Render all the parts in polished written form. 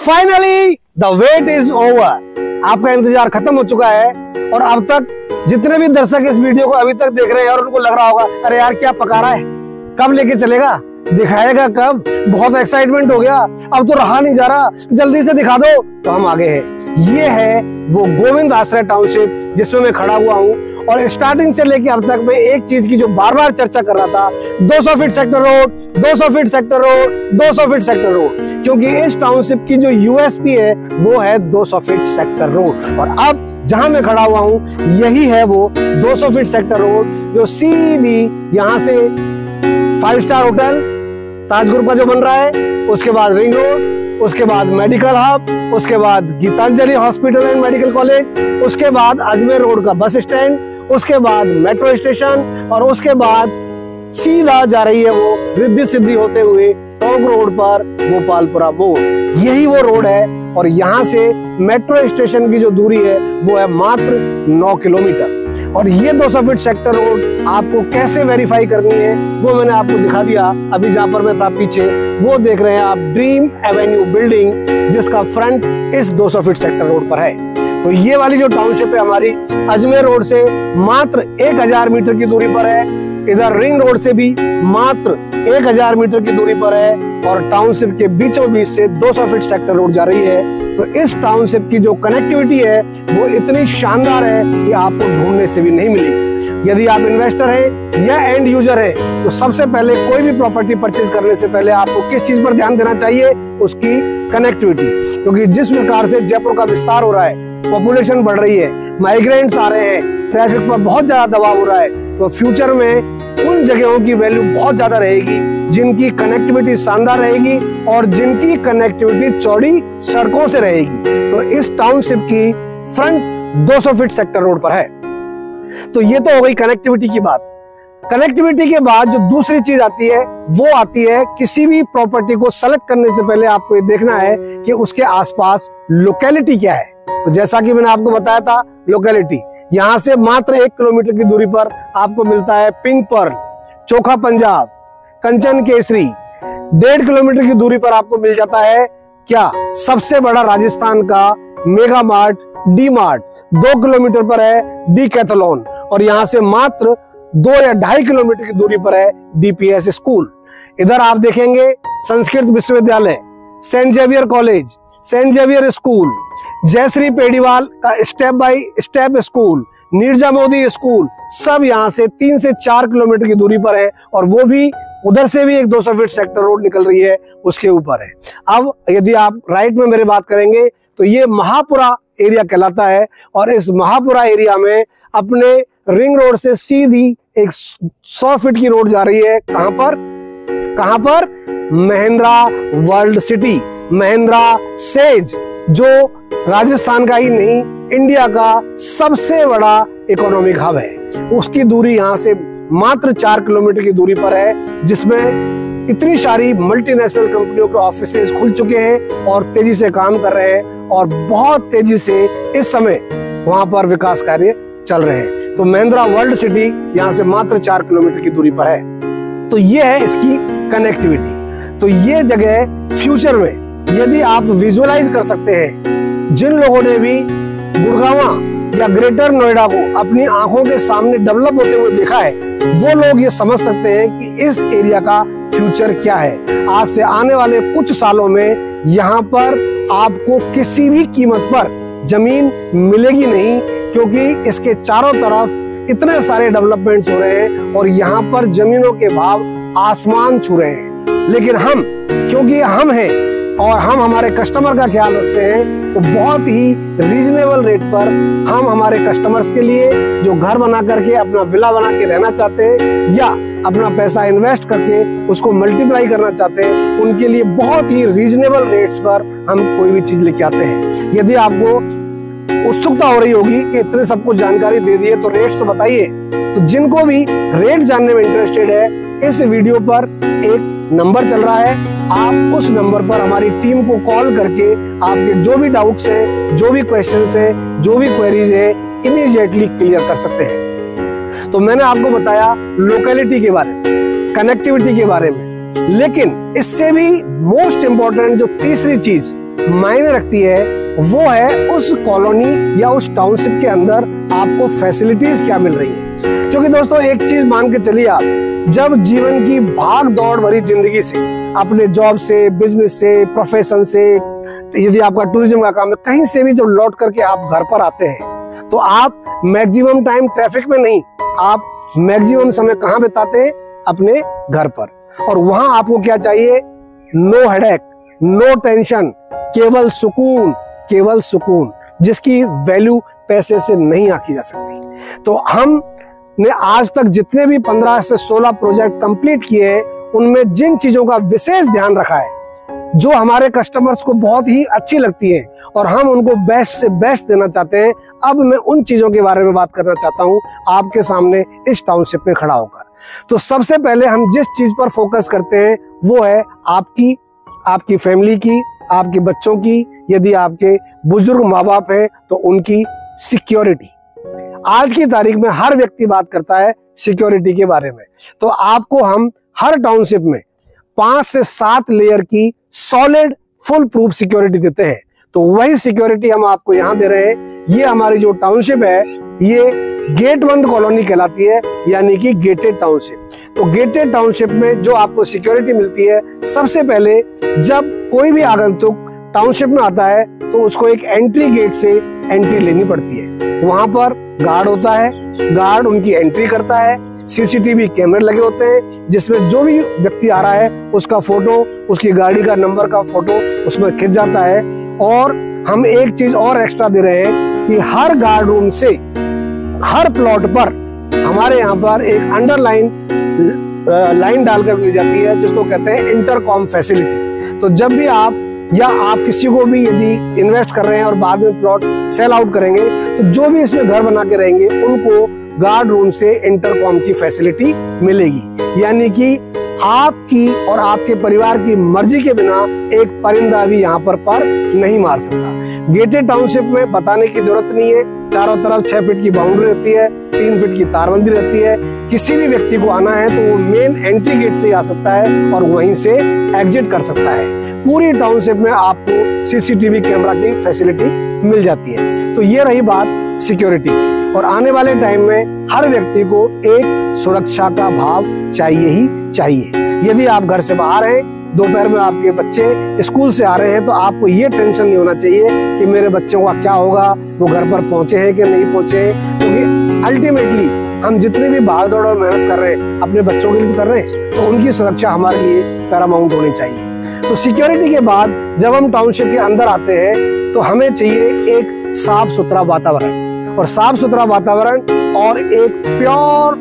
Finally the wait is over. आपका इंतजार खत्म हो चुका है और अब तक जितने भी दर्शक इस वीडियो को अभी तक देख रहे हैं और उनको लग रहा होगा अरे यार क्या पका रहा है, कब लेके चलेगा, दिखाएगा कब, बहुत एक्साइटमेंट हो गया, अब तो रहा नहीं जा रहा, जल्दी से दिखा दो। तो हम आगे हैं। ये है वो गोविंद आश्रय टाउनशिप जिसमें मैं खड़ा हुआ हूँ और स्टार्टिंग से लेके अब तक मैं एक चीज की जो बार बार चर्चा कर रहा था, 200 feet sector road, 200 feet sector road, 200 feet sector road, क्योंकि इस टाउनशिप की जो यूएसपी है वो है 200 फीट सेक्टर रोड। और अब जहां मैं खड़ा हुआ हूं यही है वो 200 फीट सेक्टर रोड जो सीधी यहां से 5 स्टार होटल ताज ग्रुप का जो बन रहा है, उसके बाद रिंग रोड, उसके बाद मेडिकल हब, उसके बाद Gitanjali hospital and medical college, उसके बाद अजमेर रोड का बस स्टैंड, उसके बाद मेट्रो स्टेशन और उसके बाद सीधा जा रही है वो रिद्धि सिद्धि होते हुए टोंक रोड पर गोपालपुरा मोड़। यही वो रोड है और यहाँ से मेट्रो स्टेशन की जो दूरी है वो है मात्र 9 किलोमीटर। और ये 200 फीट सेक्टर रोड आपको कैसे वेरीफाई करनी है वो मैंने आपको दिखा दिया। अभी जहाँ पर मैं था पीछे वो देख रहे हैं आप ड्रीम एवेन्यू बिल्डिंग जिसका फ्रंट इस 200 फीट सेक्टर रोड पर है। तो ये वाली जो टाउनशिप है हमारी अजमेर रोड से मात्र 1000 मीटर की दूरी पर है, इधर रिंग रोड से भी मात्र 1000 मीटर की दूरी पर है और टाउनशिप के बीचों बीच से 200 फीट सेक्टर रोड जा रही है। तो इस टाउनशिप की जो कनेक्टिविटी है वो इतनी शानदार है कि आपको ढूंढने से भी नहीं मिलेगी। यदि आप इन्वेस्टर हैं या एंड यूजर हैं तो सबसे पहले कोई भी प्रॉपर्टी परचेज करने से पहले आपको किस चीज पर ध्यान देना चाहिए, उसकी कनेक्टिविटी। क्योंकि जिस प्रकार से जयपुर का विस्तार हो रहा है, पॉपुलेशन बढ़ रही है, माइग्रेंट्स आ रहे हैं, ट्रैफिक पर बहुत ज्यादा दबाव हो रहा है, तो फ्यूचर में उन जगहों की वैल्यू बहुत ज्यादा रहेगी जिनकी कनेक्टिविटी शानदार रहेगी और जिनकी कनेक्टिविटी चौड़ी सड़कों से रहेगी। तो इस टाउनशिप की फ्रंट 200 फीट सेक्टर रोड पर है। तो ये तो हो गई कनेक्टिविटी की बात। कनेक्टिविटी के बाद जो दूसरी चीज आती है वो आती है किसी भी प्रॉपर्टी को सेलेक्ट करने से पहले आपको ये देखना है कि उसके आसपास लोकेलिटी क्या है। तो जैसा कि मैंने आपको बताया था, लोकेलिटी यहाँ से मात्र 1 किलोमीटर की दूरी पर आपको मिलता है पिंक पर्ल, चोखा पंजाब, कंचन केसरी। 1.5 किलोमीटर की दूरी पर आपको मिल जाता है क्या, सबसे बड़ा राजस्थान का mega mart D mart. 2 kilometre पर है डीकैथलॉन और यहाँ से मात्र 2 या 2.5 किलोमीटर की दूरी पर है डीपीएस स्कूल। इधर आप देखेंगे Sanskrit Vishwavidyalaya, Saint Xavier college, Saint Xavier school, Jayshree Pediwal का step by step school, Neerja Modi school, सब यहाँ से 3 से 4 किलोमीटर की दूरी पर है और वो भी उधर से भी एक 200 फीट सेक्टर रोड निकल रही है, उसके ऊपर है। अब यदि आप राइट में मेरे बात करेंगे तो ये महापुरा एरिया कहलाता है और इस महापुरा एरिया में अपने रिंग रोड से सीधी एक 100 फीट की रोड जा रही है। कहां पर Mahindra world city, Mahindra says, जो राजस्थान का ही नहीं इंडिया का सबसे बड़ा इकोनॉमिक हब है। उसकी दूरी यहां से मात्र 4 किलोमीटर की दूरी पर है, जिसमें इतनी सारी मल्टीनेशनल कंपनियों के ऑफिसेज खुल चुके हैं और तेजी से काम कर रहे हैं और बहुत तेजी से इस समय वहां पर विकास कार्य चल रहे हैं। तो महिंद्रा वर्ल्ड सिटी यहां से मात्र 4 किलोमीटर की दूरी पर है। तो ये है इसकी कनेक्टिविटी। तो ये जगह फ्यूचर में यदि आप विजुअलाइज कर सकते हैं, जिन लोगों ने भी गुड़गांव या ग्रेटर नोएडा को अपनी आंखों के सामने डेवलप होते हुए देखा है, वो लोग ये समझ सकते हैं कि इस एरिया का फ्यूचर क्या है। आज से आने वाले कुछ सालों में यहाँ पर आपको किसी भी कीमत पर जमीन मिलेगी नहीं, क्योंकि इसके चारों तरफ इतने सारे डेवलपमेंट्स हो रहे हैं और यहाँ पर जमीनों के भाव आसमान छू रहे हैं। लेकिन हम, क्योंकि हम हैं और हम हमारे कस्टमर का ख्याल रखते हैं, तो बहुत ही रीजनेबल रेट पर हम हमारे कस्टमर्स के लिए जो घर बना करके अपना विला बना के रहना चाहते हैं या अपना पैसा इन्वेस्ट करके उसको मल्टीप्लाई करना चाहते हैं, उनके लिए बहुत ही रीजनेबल रेट्स पर हम कोई भी चीज लेके आते हैं। यदि आपको उत्सुकता हो रही होगी कि इतने सबको जानकारी दे दिए तो रेट्स तो बताइए, तो जिनको भी रेट जानने में इंटरेस्टेड है, इस वीडियो पर एक नंबर चल रहा है, आप उस नंबर पर हमारी टीम को कॉल करके आपके जो भी डाउट्स हैं, जो भी क्वेश्चंस हैं, जो भी क्वेरीज है, इमीडिएटली क्लियर कर सकते हैं। तो मैंने आपको बताया लोकेलिटी के बारे में, कनेक्टिविटी के बारे में, लेकिन इससे भी मोस्ट इंपॉर्टेंट जो तीसरी चीज मायने रखती है वो है उस कॉलोनी या उस टाउनशिप के अंदर आपको फैसिलिटीज क्या मिल रही है। क्योंकि दोस्तों एक चीज मान के चलिए आप, जब जीवन की भाग दौड़ भरी जिंदगी से, अपने जॉब से, बिजनेस से, प्रोफेशन से, यदि आपका टूरिज्म का काम है, कहीं से भी जब लौट करके आप घर पर आते हैं तो आप मैक्सिमम टाइम ट्रैफिक में नहीं, आप मैक्सिमम समय कहाँ बिताते हैं? अपने घर पर। और वहां आपको क्या चाहिए? नो हेडेक, नो टेंशन, केवल सुकून, केवल सुकून, जिसकी वैल्यू पैसे से नहीं आकी जा सकती। तो हमने आज तक जितने भी 15 से 16 प्रोजेक्ट कंप्लीट किए हैं, उनमें जिन चीजों का विशेष ध्यान रखा है जो हमारे कस्टमर्स को बहुत ही अच्छी लगती है और हम उनको बेस्ट से बेस्ट देना चाहते हैं, अब मैं उन चीजों के बारे में बात करना चाहता हूं आपके सामने इस टाउनशिप में खड़ा होकर। तो सबसे पहले हम जिस चीज पर फोकस करते हैं वो है आपकी फैमिली की, आपके बच्चों की, यदि आपके बुजुर्ग माँ बाप हैं तो उनकी सिक्योरिटी। आज की तारीख में हर व्यक्ति बात करता है सिक्योरिटी के बारे में। तो आपको हम हर टाउनशिप में 5 से 7 लेयर की सॉलिड फुल प्रूफ सिक्योरिटी देते हैं। तो वही सिक्योरिटी हम आपको यहाँ दे रहे हैं। ये हमारी जो टाउनशिप है ये गेट बंद कॉलोनी कहलाती है, यानी कि गेटेड टाउनशिप। तो गेटेड टाउनशिप में जो आपको सिक्योरिटी मिलती है, सबसे पहले जब कोई भी आगंतुक टाउनशिप में आता है तो उसको एक एंट्री गेट से एंट्री लेनी पड़ती है। वहां पर गार्ड होता है, गार्ड उनकी एंट्री करता है। सीसीटीवी कैमरे लगे होते हैं जिसमें जो भी व्यक्ति आ रहा है उसका फोटो, उसकी गाड़ी का नंबर का फोटो उसमें खिंच जाता है। और हम एक चीज और एक्स्ट्रा दे रहे हैं कि हर गार्ड रूम से हर प्लॉट पर हमारे यहाँ पर एक अंडरलाइन लाइन डालकर दी जाती है जिसको कहते हैं इंटरकॉम फैसिलिटी। तो जब भी आप या आप किसी को भी यदि इन्वेस्ट कर रहे हैं और बाद में प्लॉट सेल आउट करेंगे तो जो भी इसमें घर बना के रहेंगे उनको गार्ड रूम से इंटरकॉम की फैसिलिटी मिलेगी। यानी कि आपकी और आपके परिवार की मर्जी के बिना एक परिंदा भी यहाँ पर नहीं मार सकता। गेटेड टाउनशिप में बताने की जरूरत नहीं है, चारों तरफ 6 फीट की बाउंड्री रहती है, 3 फीट की तारबंदी रहती है। किसी भी व्यक्ति को आना है तो वो मेन एंट्री गेट से आ सकता है और वहीं से एग्जिट कर सकता है। पूरी टाउनशिप में आपको सीसीटीवी कैमरा की फैसिलिटी मिल जाती है। तो ये रही बात सिक्योरिटी की। और आने वाले टाइम में हर व्यक्ति को एक सुरक्षा का भाव चाहिए ही चाहिए। यदि आप घर से बाहर हैं, दोपहर में आपके बच्चे स्कूल से आ रहे हैं, तो आपको ये टेंशन नहीं होना चाहिए कि मेरे बच्चों का क्या होगा, वो घर पर पहुंचे हैं कि नहीं पहुंचे हैं। क्योंकि अल्टीमेटली हम जितनी भी भागदौड़ और मेहनत कर रहे हैं अपने बच्चों के लिए कर रहे हैं, तो उनकी सुरक्षा हमारे लिए पैरामाउंट होनी चाहिए। तो सिक्योरिटी के बाद जब हम टाउनशिप के अंदर आते हैं तो हमें चाहिए एक साफ सुथरा वातावरण, और साफ सुथरा वातावरण और एक प्योर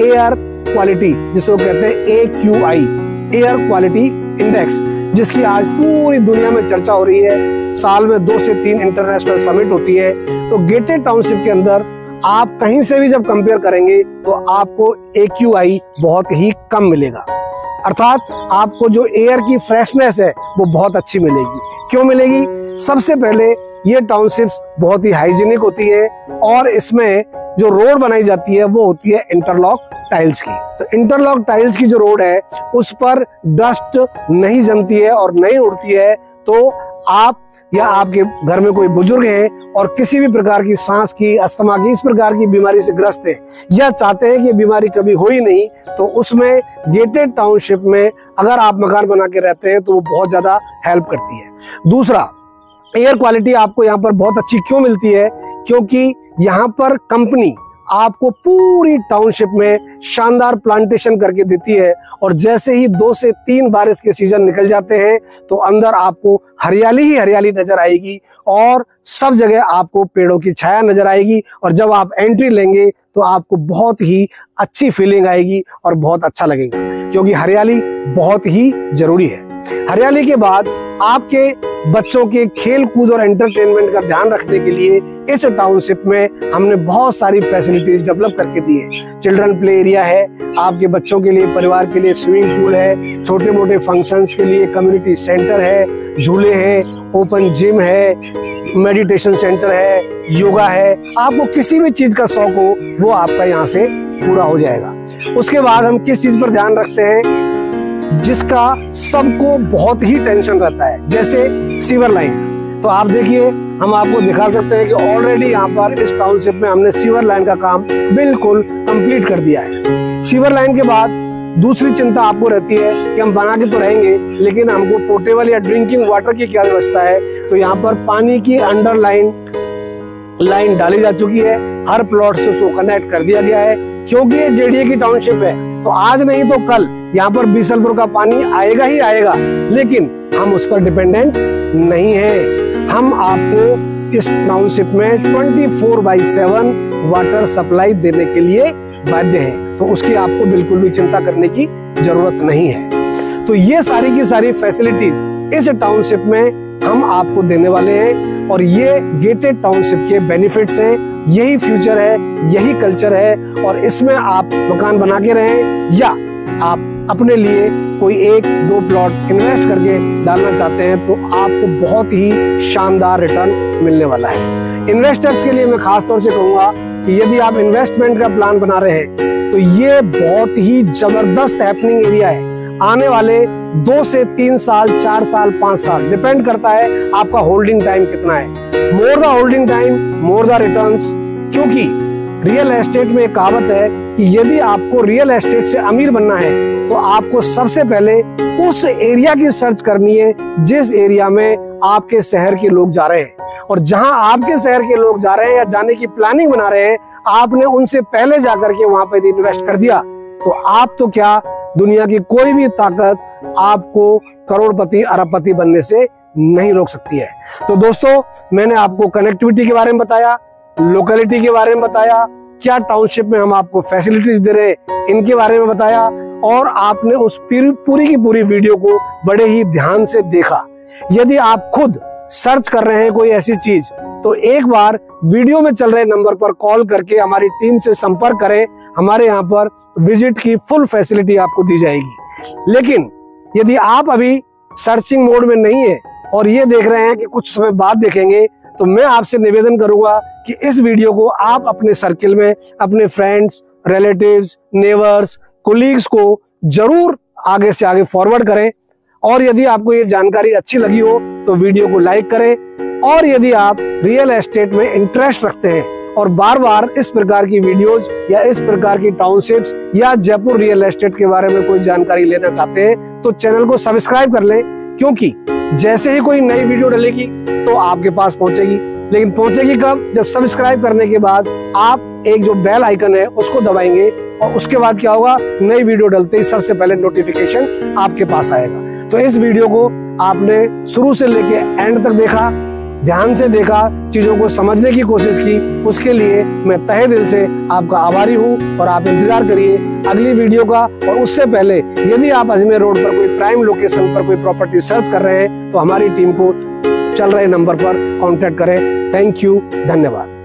एयर क्वालिटी जिसको कहते हैं AQI, एयर क्वालिटी इंडेक्स, जिसकी आज पूरी दुनिया में चर्चा हो रही है। साल में 2 से 3 इंटरनेशनल समिट होती है। तो गेटेड टाउनशिप के अंदर आप कहीं से भी जब कंपेयर करेंगे तो आपको AQI बहुत ही कम मिलेगा, अर्थात आपको जो एयर की फ्रेशनेस है वो बहुत अच्छी मिलेगी। क्यों मिलेगी? सबसे पहले ये टाउनशिप्स बहुत ही हाइजीनिक होती है और इसमें जो रोड बनाई जाती है वो होती है इंटरलॉक टाइल्स की। तो इंटरलॉक टाइल्स की जो रोड है उस पर डस्ट नहीं जमती है और नहीं उड़ती है। तो आप या आपके घर में कोई बुजुर्ग है और किसी भी प्रकार की सांस की, अस्थमा की, इस प्रकार की बीमारी से ग्रस्त है या चाहते हैं कि बीमारी कभी हो ही नहीं, तो उसमें गेटेड टाउनशिप में अगर आप मकान बना के रहते हैं तो वो बहुत ज्यादा हेल्प करती है। दूसरा, एयर क्वालिटी आपको यहाँ पर बहुत अच्छी क्यों मिलती है? क्योंकि यहाँ पर कंपनी आपको पूरी टाउनशिप में शानदार प्लांटेशन करके देती है और जैसे ही 2 से 3 बारिश के सीजन निकल जाते हैं तो अंदर आपको हरियाली ही हरियाली नजर आएगी और सब जगह आपको पेड़ों की छाया नजर आएगी। और जब आप एंट्री लेंगे तो आपको बहुत ही अच्छी फीलिंग आएगी और बहुत अच्छा लगेगा, क्योंकि हरियाली बहुत ही जरूरी है। हरियाली के बाद आपके बच्चों के खेल कूद और एंटरटेनमेंट का ध्यान रखने के लिए इस टाउनशिप में हमने बहुत सारी फैसिलिटीज डेवलप करके दी है। चिल्ड्रन प्ले एरिया है, आपके बच्चों के लिए, परिवार के लिए स्विमिंग पूल है, छोटे मोटे फंक्शंस के लिए कम्युनिटी सेंटर है, झूले हैं, ओपन जिम है, मेडिटेशन सेंटर है, योगा है। आपको किसी भी चीज का शौक हो वो आपका यहाँ से पूरा हो जाएगा। उसके बाद हम किस चीज पर ध्यान रखते हैं जिसका सबको बहुत ही टेंशन रहता है, जैसे सीवर लाइन। तो आप देखिए, हम आपको दिखा सकते हैं कि ऑलरेडी यहाँ पर इस टाउनशिप में हमने सीवर लाइन का काम बिल्कुल कंप्लीट कर दिया है। सीवर लाइन के बाद दूसरी चिंता आपको रहती है कि हम बना के तो रहेंगे, लेकिन हमको पोर्टेबल या ड्रिंकिंग वाटर की क्या व्यवस्था है। तो यहाँ पर पानी की अंडरलाइन लाइन डाली जा चुकी है, हर प्लॉट से उसको कनेक्ट कर दिया गया है। क्योंकि ये जेडीए की टाउनशिप है, तो आज नहीं तो कल यहाँ पर बीसलपुर का पानी आएगा ही आएगा, लेकिन हम उस पर डिपेंडेंट नहीं है। हम आपको इस टाउनशिप में 24/7 वाटर सप्लाई देने के लिए बाध्य हैं, तो उसकी आपको बिल्कुल भी चिंता करने की जरूरत नहीं है। तो ये सारी की सारी फैसिलिटीज इस टाउनशिप में हम आपको देने वाले हैं, और ये गेटेड टाउनशिप के बेनिफिट्स हैं। यही फ्यूचर है, यही कल्चर है, और इसमें आप मकान बना के रहें या आप अपने लिए कोई 1-2 प्लॉट इन्वेस्ट करके डालना चाहते हैं, तो आपको बहुत ही शानदार रिटर्न मिलने वाला है। इन्वेस्टर्स के लिए मैं खास तौर से कहूंगा कि यदि आप इन्वेस्टमेंट का प्लान बना रहे हैं, तो ये बहुत ही जबरदस्त हैपनिंग एरिया है। आने वाले 2 से 3 साल, 4 साल, 5 साल डिपेंड करता है आपका होल्डिंग टाइम कितना है। More the holding time more the returns. क्योंकि रियल एस्टेट में एक कहावत है कि यदि आपको रियल एस्टेट से अमीर बनना है, तो आपको सबसे पहले उस एरिया की सर्च करनी है जिस एरिया में आपके शहर के लोग जा रहे हैं। और जहां आपके शहर के लोग जा रहे हैं या जाने की प्लानिंग बना रहे हैं, आपने उनसे पहले जाकर के वहां पे इन्वेस्ट कर दिया, तो आप तो क्या, दुनिया की कोई भी ताकत आपको करोड़पति अरबपति बनने से नहीं रोक सकती है। तो दोस्तों, मैंने आपको कनेक्टिविटी के बारे में बताया, लोकेलिटी के बारे में बताया, क्या टाउनशिप में हम आपको फैसिलिटीज दे रहे हैं इनके बारे में बताया, और आपने उस पूरी की पूरी वीडियो को बड़े ही ध्यान से देखा। यदि आप खुद सर्च कर रहे हैं कोई ऐसी चीज, तो एक बार वीडियो में चल रहे नंबर पर कॉल करके हमारी टीम से संपर्क करें। हमारे यहाँ पर विजिट की फुल फैसिलिटी आपको दी जाएगी। लेकिन यदि आप अभी सर्चिंग मोड में नहीं है और ये देख रहे हैं कि कुछ समय बाद देखेंगे, तो मैं आपसे निवेदन करूंगा कि इस वीडियो को आप अपने सर्किल में अपने फ्रेंड्स, रिलेटिव्स, नेबर्स, कोलीग्स को जरूर आगे से आगे फॉरवर्ड करें। और यदि आपको ये जानकारी अच्छी लगी हो तो वीडियो को लाइक करें। और यदि आप रियल एस्टेट में इंटरेस्ट रखते हैं और बार बार इस प्रकार की वीडियोज या इस प्रकार की टाउनशिप्स या जयपुर रियल एस्टेट के बारे में कोई जानकारी लेना चाहते हैं, तो चैनल को सब्सक्राइब कर लें, क्योंकि जैसे ही कोई नई वीडियो डलेगी तो आपके पास पहुंचेगी। लेकिन पहुंचेगी कब? जब सब्सक्राइब करने के बाद आप एक जो बेल आइकन है उसको दबाएंगे, और उसके बाद क्या होगा, नई वीडियो डलते ही सबसे पहले नोटिफिकेशन आपके पास आएगा। तो इस वीडियो को आपने शुरू से लेके एंड तक देखा, ध्यान से देखा, चीजों को समझने की कोशिश की, उसके लिए मैं तहे दिल से आपका आभारी हूं। और आप इंतजार करिए अगली वीडियो का। और उससे पहले यदि आप अजमेर रोड पर कोई प्राइम लोकेशन पर कोई प्रॉपर्टी सर्च कर रहे हैं, तो हमारी टीम को चल रहे नंबर पर कांटेक्ट करें। थैंक यू, धन्यवाद।